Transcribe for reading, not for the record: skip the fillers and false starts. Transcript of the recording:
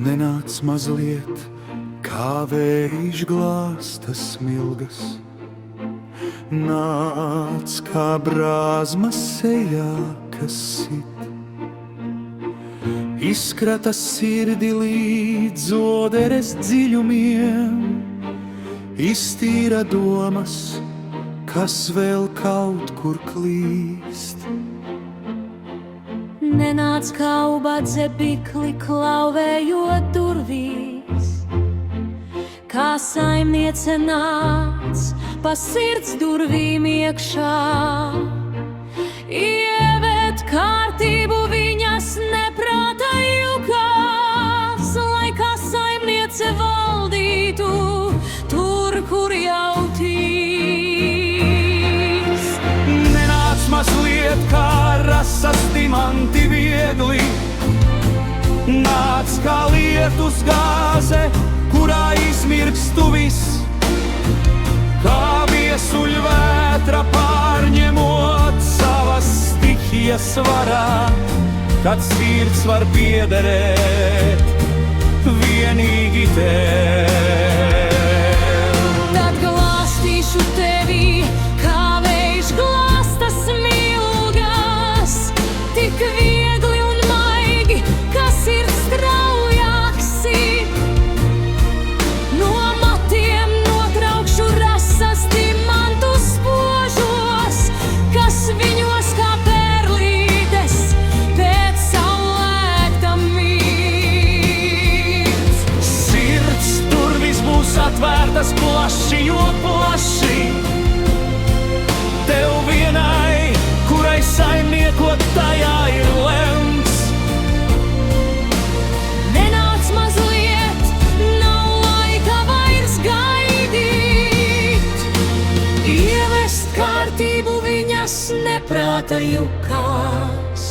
nenāc mazliet, kā vējš glāsta smilgas. Nāc kā brāzma sejā, kas sit, izkrata sirdi līdz oderes dziļumiem, iztīra domas, kas vēl kaut kur klīst. Nenāc kā ubadze bikli klauvējot durvīs, kā saimniece nāc pa sirds durvīm iekšā. Ieved kārtību viņas neprāta jukās, lai kā saimniece valdītu tur, kur jau tīs. Nenāc mazliet kā rasas dimanti viegli, nāc kā lietus gāze, kurā izmirkstu viss, kā viesuļvētra pārņemot savas stihijas varā, kad sirds var piederēt vienīgi tev. Tad glāstīšu tevi, kā vējš glāsta smilgas, tik viegli un maigi, ka sirds straujāk sit. No matiem notraukšu rasas dimantu spožos, kas viņos kā perlītes pēc saulēkta mīt. Sirds durvis būs atvērtas plaši, jo plaši tev vienai, kurai saimniekot tajā ir lemts. Nenāc mazliet, nav laika vairs gaidīt, ievest kārtību viņas neprāta jukās.